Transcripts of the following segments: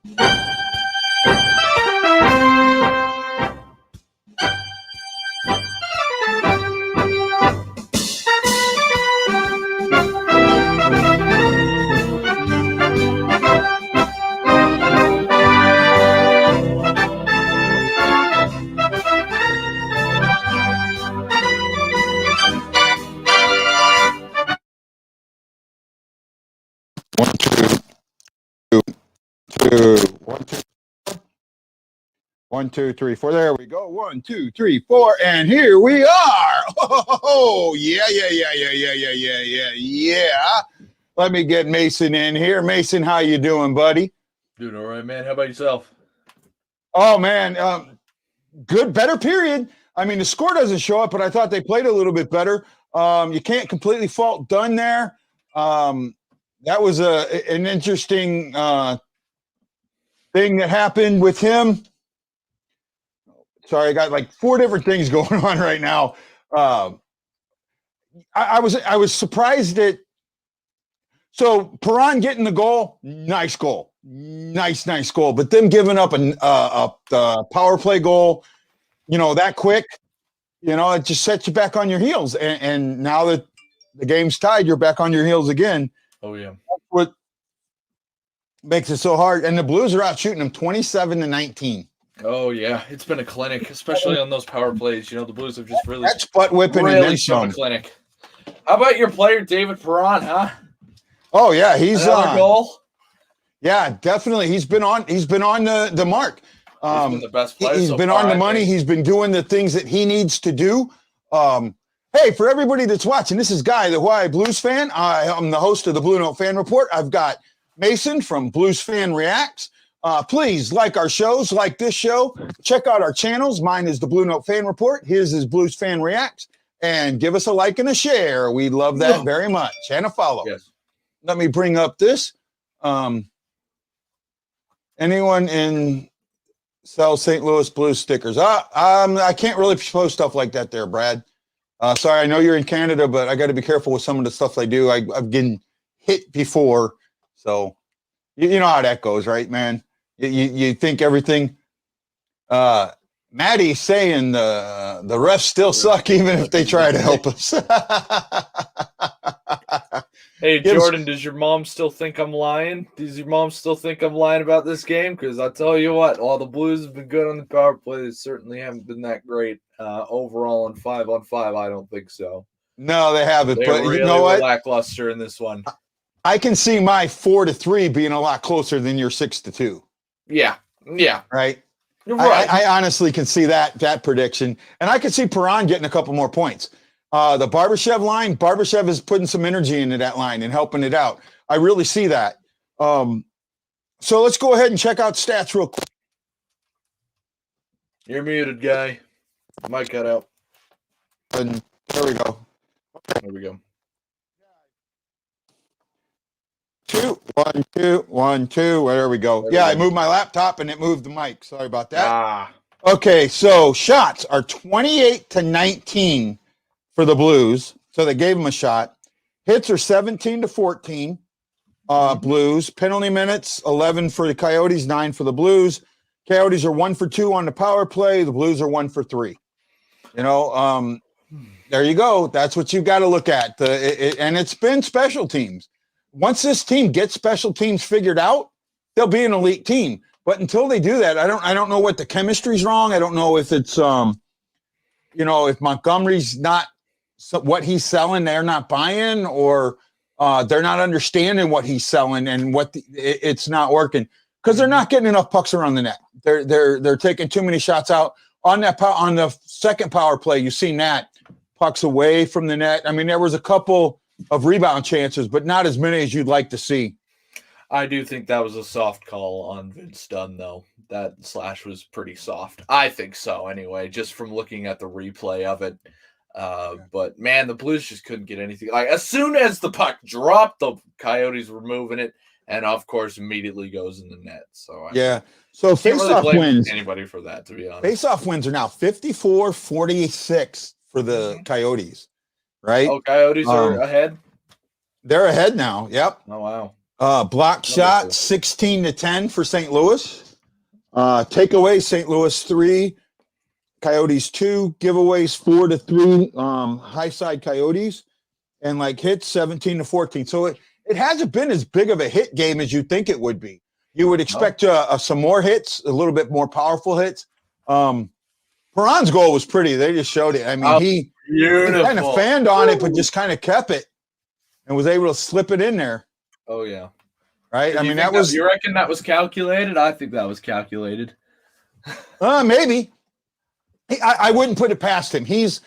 One, two, two, one, two. 1, 2, 3, 4. There we go. 1, 2, 3, 4, and here we are. Oh, yeah. Let me get Mason in here. Mason, how you doing, buddy? Doing all right, man. How about yourself? Oh man, good, better period. I mean, the score doesn't show up, but I thought they played a little bit better. You can't completely fault Dunn there. That was an interesting thing that happened with him. Sorry, I got like 4 different things going on right now. I was surprised that. So Perron getting the goal, nice goal, nice goal. But them giving up a power play goal, that quick, it just sets you back on your heels. And now that the game's tied, you're back on your heels again. Oh yeah, that's what makes it so hard. And the Blues are out shooting them 27-19. Oh yeah, it's been a clinic, especially on those power plays. The Blues have just really that's butt whipping really and then shown some. a clinic. How about your player David Perron, huh? Oh yeah, he's another goal. Yeah, definitely. He's been on the mark. He's been the best player. He's been on the money. He's been doing the things that he needs to do. Hey, for everybody that's watching, this is Guy, the Hawaii Blues fan. I'm the host of the Bluenote Fan Report. I've got Mason from Blues Fan Reacts. Please like our shows, like this show. Check out our channels. Mine is the Bluenote Fan Report. His is Blues Fan Reacts. And give us a like and a share. We love that very much. And a follow. Yes. Let me bring up this. Anyone in South St. Louis Blues stickers? I can't really post stuff like that there, Brad. Sorry, I know you're in Canada, but I got to be careful with some of the stuff I do. I've been hit before. So you know how that goes, right, man? You think everything. Maddie's saying the refs still suck even if they try to help us. Hey, Jordan, does your mom still think I'm lying? Does your mom still think I'm lying about this game? Because I'll tell you what, while the Blues have been good on the power play, they certainly haven't been that great overall on 5-on-5. I don't think so. No, they haven't. They but really you know what? Lackluster in this one. I can see my 4-3 being a lot closer than your 6-2. Yeah. Right? You're right. I honestly can see that prediction. And I can see Perron getting a couple more points. The Barbashev line, Barbashev is putting some energy into that line and helping it out. I really see that. So let's go ahead and check out stats real quick. You're muted, Guy. Mic cut out. And there we go. There we go. 2, 1, 2, 1, 2. There we go. Yeah, I moved my laptop and it moved the mic. Sorry about that. Okay, so shots are 28-19 for the Blues. So they gave them a shot. Hits are 17-14. Blues. Penalty minutes 11 for the Coyotes, 9 for the Blues. Coyotes are 1 for 2 on the power play. The Blues are 1 for 3. There you go. That's what you got to look at. And it's been special teams. Once this team gets special teams figured out, they'll be an elite team. But until they do that, I don't know what the chemistry's wrong. I don't know if it's if Montgomery's not what he's selling, they're not buying, or they're not understanding what he's selling and it's not working because they're not getting enough pucks around the net. They're taking too many shots out on the second power play. You've seen that pucks away from the net. I mean, there was a couple of rebound chances, but not as many as you'd like to see. I do think that was a soft call on Vince Dunn, though. That slash was pretty soft. I think so, anyway, just from looking at the replay of it. But, man, the Blues just couldn't get anything. Like, as soon as the puck dropped, the Coyotes were moving it, and, of course, immediately goes in the net. So So face-off wins. Anybody for that, to be honest. Face-off wins are now 54-46 for the Coyotes, right? Oh, Coyotes are ahead? They're ahead now, yep. Oh, wow. Block shot 16-10 for St. Louis. Takeaway St. Louis 3, Coyotes 2. Giveaways 4-3. High side Coyotes, and like hits 17-14. So it hasn't been as big of a hit game as you think it would be. You would expect some more hits, a little bit more powerful hits. Perron's goal was pretty. They just showed it. I mean, he kind of fanned on it, but just kind of kept it and was able to slip it in there. Oh, yeah. Right? I mean, that was... You reckon that was calculated? I think that was calculated. Maybe. I wouldn't put it past him. He's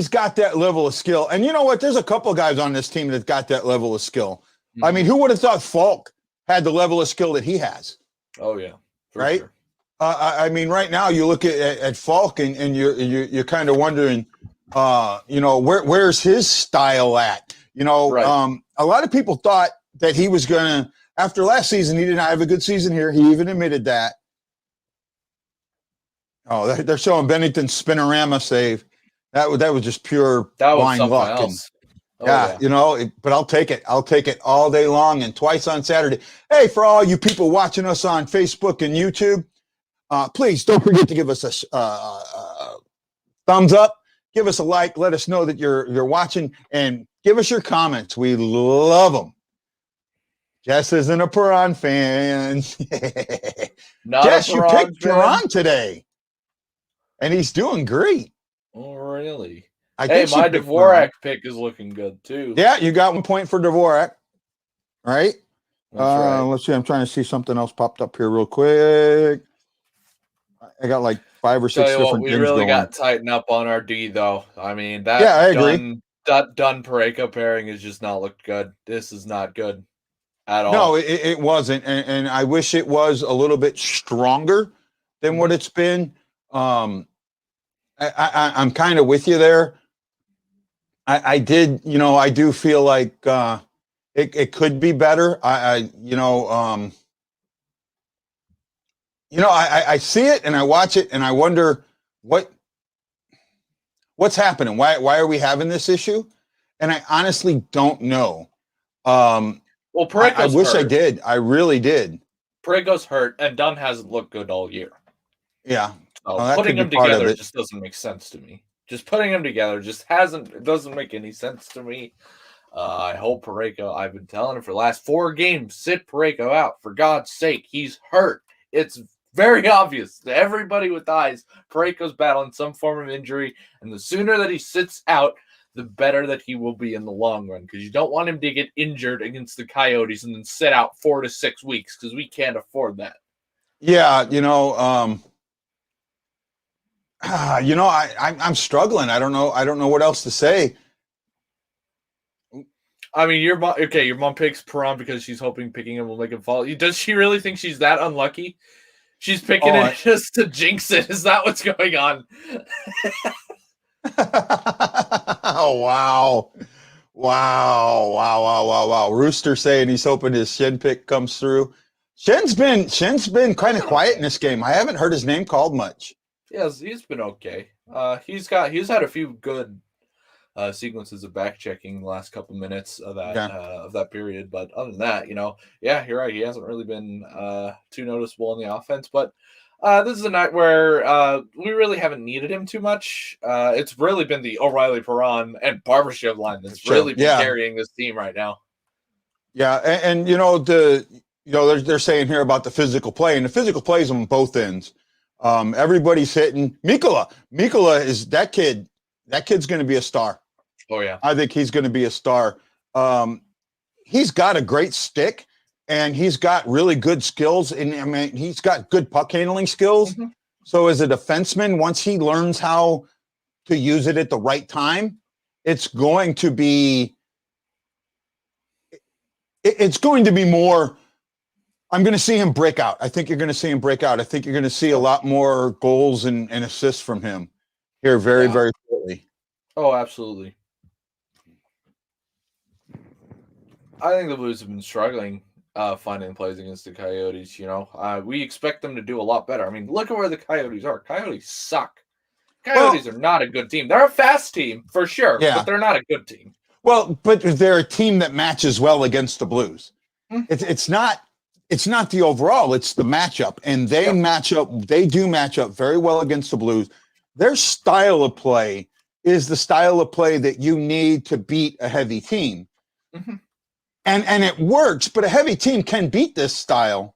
got that level of skill. And you know what? There's a couple of guys on this team that got that level of skill. Mm-hmm. I mean, who would have thought Falk had the level of skill that he has? Oh, yeah. Right? Sure. I mean, right now you look at Falk and you're kind of wondering, where's his style at? Right. A lot of people thought that he was going to, after last season, he did not have a good season here. He even admitted that. Oh, they're showing Bennington's spinorama save. That was just pure blind luck. But I'll take it. I'll take it all day long and twice on Saturday. Hey, for all you people watching us on Facebook and YouTube, please don't forget to give us a thumbs up, give us a like, let us know that you're watching, and give us your comments. We love them. Jess isn't a Perron fan. Jess, you picked Perron today, and he's doing great. Oh, really? Hey, my Dvorak pick is looking good, too. Yeah, you got 1 point for Dvorak, right? Right. Let's see. I'm trying to see something else popped up here real quick. I got like 5 or 6 different things. We really got to tighten up on our D, though. I mean, I agree. That Dunn-Parayko pairing has just not looked good. This is not good at all. No, it wasn't. And I wish it was a little bit stronger than what it's been. I'm kind of with you there. I do feel like it could be better. I see it and I watch it and I wonder what's happening. Why are we having this issue? And I honestly don't know. Well, Parayko's I wish hurt. I did. I really did. Parayko's hurt, and Dunn hasn't looked good all year. Yeah. So putting them together just doesn't make sense to me. Just putting them together doesn't make any sense to me. I hope Parayko, I've been telling him for the last 4 games, sit Parayko out. For God's sake, he's hurt. It's very obvious to everybody with eyes. Parayko's battling some form of injury, and the sooner that he sits out, the better that he will be in the long run, because you don't want him to get injured against the Coyotes and then sit out 4 to 6 weeks, because we can't afford that. Yeah, I'm struggling. I don't know what else to say. I mean, your mom picks Perron because she's hoping picking him will make him fall. Does she really think she's that unlucky? She's picking it just to jinx it. Is that what's going on? Oh, wow. Rooster saying he's hoping his Shen pick comes through. Shen's been kind of quiet in this game. I haven't heard his name called much. Yes, he's been okay. He's had a few good sequences of back checking the last couple minutes of that period, but other than that, you're right. He hasn't really been too noticeable in the offense. But this is a night where we really haven't needed him too much. It's really been the O'Reilly, Perron, and Barbashev line that's really been carrying this team right now. Yeah, and they're saying here about the physical play, and the physical play is on both ends. Everybody's hitting. Mikkola is that kid. That kid's going to be a star. Oh yeah, I think he's going to be a star. He's got a great stick, and he's got really good skills. And I mean, he's got good puck handling skills. Mm-hmm. So as a defenseman, once he learns how to use it at the right time, it's going to be more. I'm going to see him break out. I think you're going to see him break out. I think you're going to see a lot more goals and assists from him here very, very shortly. Oh, absolutely. I think the Blues have been struggling finding plays against the Coyotes. We expect them to do a lot better. I mean, look at where the Coyotes are. Coyotes suck. Coyotes are not a good team. They're a fast team for sure, but they're not a good team. Well, but they're a team that matches well against the Blues. It's not the overall, it's the matchup. And they do match up very well against the Blues. Their style of play is the style of play that you need to beat a heavy team. Mm-hmm. And it works, but a heavy team can beat this style.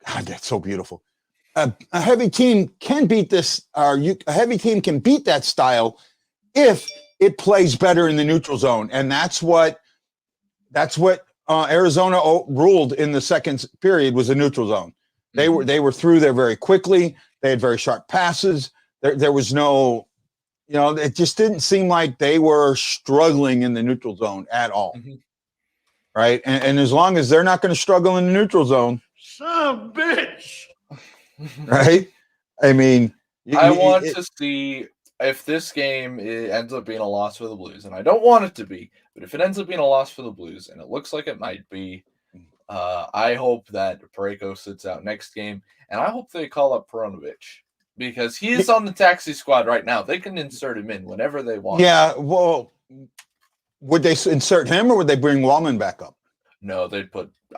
God, that's so beautiful. A heavy team can beat this, a heavy team can beat that style if it plays better in the neutral zone. And that's what Arizona ruled in the second period was a neutral zone. They were through there very quickly. They had very sharp passes. There was no, it just didn't seem like they were struggling in the neutral zone at all. Mm-hmm. Right. And as long as they're not going to struggle in the neutral zone, son of a bitch. Right. I mean, I want to see if this game ends up being a loss for the Blues, and I don't want it to be, but if it ends up being a loss for the Blues, and it looks like it might be, I hope that Parayko sits out next game, and I hope they call up Perunovich, because he is on the taxi squad right now. They can insert him in whenever they want. Yeah, well, would they insert him, or would they bring Wallman back up? No,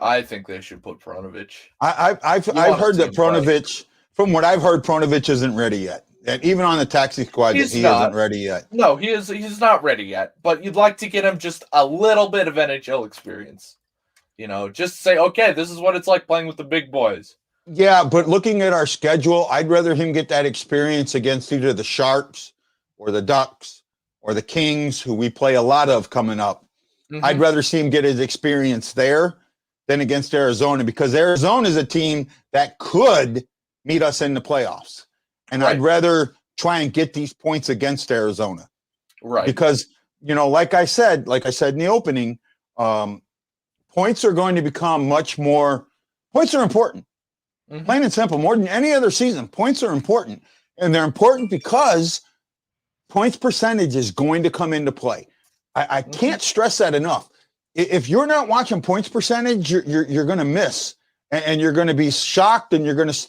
I think they should put Perunovich. I've heard that Perunovich, from what I've heard, Perunovich isn't ready yet. And even on the taxi squad, he isn't ready yet. No, he's not ready yet. But you'd like to get him just a little bit of NHL experience. Just say, okay, this is what it's like playing with the big boys. Yeah, but looking at our schedule, I'd rather him get that experience against either the Sharks or the Ducks or the Kings, who we play a lot of coming up. Mm-hmm. I'd rather see him get his experience there than against Arizona, because Arizona is a team that could meet us in the playoffs. And I'd rather try and get these points against Arizona. Right. Because, like I said in the opening, points are going to become points are important. Mm-hmm. Plain and simple, more than any other season, points are important. And they're important because points percentage is going to come into play. I can't stress that enough. If you're not watching points percentage, you're going to miss, and you're going to be shocked, and you're going to,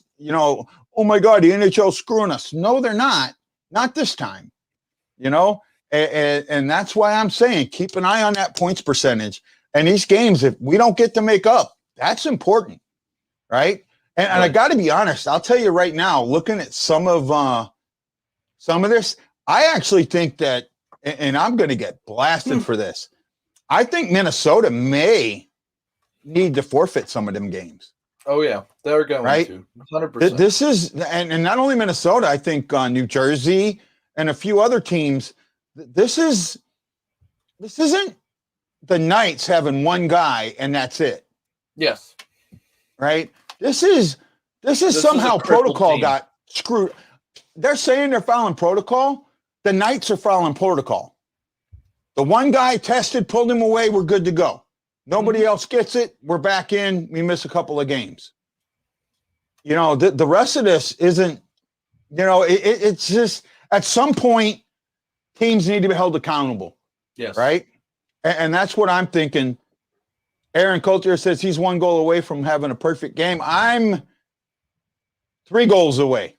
oh my God, the NHL screwing us. No, they're not this time, and that's why I'm saying, keep an eye on that points percentage. And these games, if we don't get to make up, that's important. Right. And I got to be honest, I'll tell you right now, looking at some of this, I actually think that, and I'm going to get blasted for this, I think Minnesota may need to forfeit some of them games. Oh, yeah. They're going to. 100%. This is, and not only Minnesota, I think New Jersey and a few other teams, this isn't the Knights having one guy and that's it. Yes. Right? This is somehow protocol got screwed. They're saying they're following protocol. The Knights are following protocol. The one guy tested, pulled him away, we're good to go. Nobody else gets it. We're back in. We miss a couple of games. The rest of this isn't, it's just at some point, teams need to be held accountable. Yes. Right? And that's what I'm thinking. Aaron Coulter says he's one goal away from having a perfect game. I'm 3 goals away.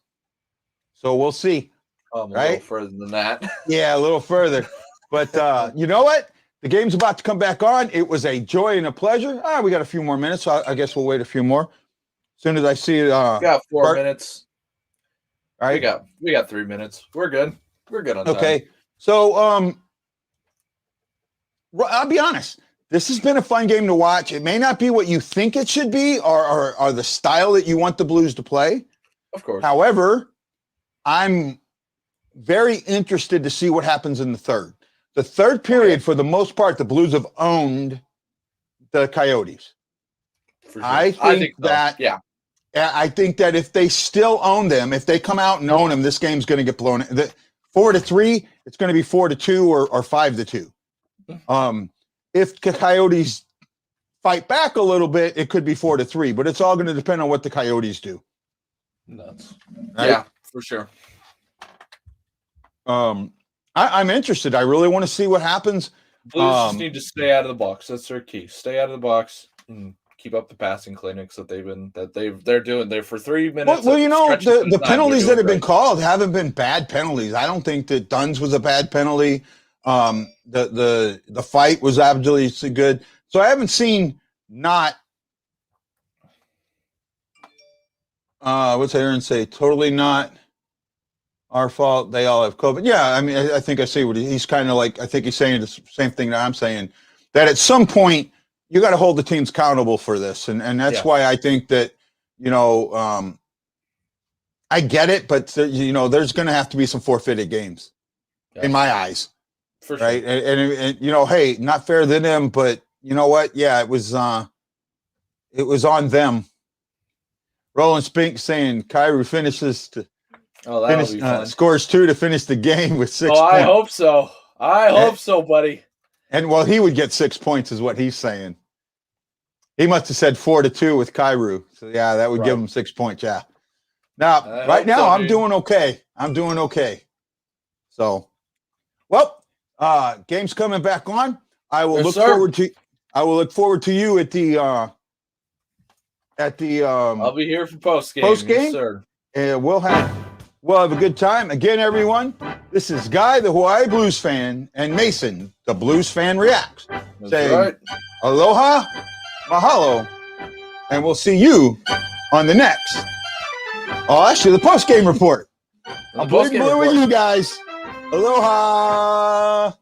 So we'll see. A little further than that. Yeah, a little further. But you know what? The game's about to come back on. It was a joy and a pleasure. We got a few more minutes, so I guess we'll wait a few more. As soon as I see it. We got 4 minutes. All right. We got 3 minutes. We're good. We're good on time. Okay. So I'll be honest. This has been a fun game to watch. It may not be what you think it should be or the style that you want the Blues to play. Of course. However, I'm very interested to see what happens in the third. The third period, for the most part, the Blues have owned the Coyotes. For sure. I think that if they still own them, if they come out and own them, this game's going to get blown. 4-3, it's going to be 4-2 or 5-2. If the Coyotes fight back a little bit, it could be 4-3, but it's all going to depend on what the Coyotes do. Nuts. Right? Yeah, for sure. I'm interested. I really want to see what happens. Blues just need to stay out of the box. That's their key. Stay out of the box and keep up the passing clinics that they're doing there for 3 minutes. Well, the penalties that have been called haven't been bad penalties. I don't think that Dunn's was a bad penalty. The fight was absolutely good. So I haven't seen not What's Aaron say? Totally not our fault. They all have COVID. Yeah, I mean, I think I see what he's kind of like. I think he's saying the same thing that I'm saying. That at some point you got to hold the teams accountable for this, and that's why I think that I get it, but there's going to have to be some forfeited games in my eyes, for right? sure. And hey, not fair to them, but you know what? Yeah, it was on them. Roland Spink saying Kyrie finishes to scores 2 to finish the game with 6 points. I hope so. I hope so, buddy. And well, he would get 6 points, is what he's saying. He must have said 4-2 with Kyrie. So yeah, that would give him 6 points. Yeah. Now, right now, I'm doing okay. So, well, game's coming back on. I will look forward to you at the I'll be here for post game. Yes, sir. We'll have a good time. Again, everyone, this is Guy, the Hawaii Blues fan, and Mason, the Blues fan reacts. Saying aloha, mahalo, and we'll see you on the next. Oh, actually, the post game report. I'm blue with you guys. Aloha.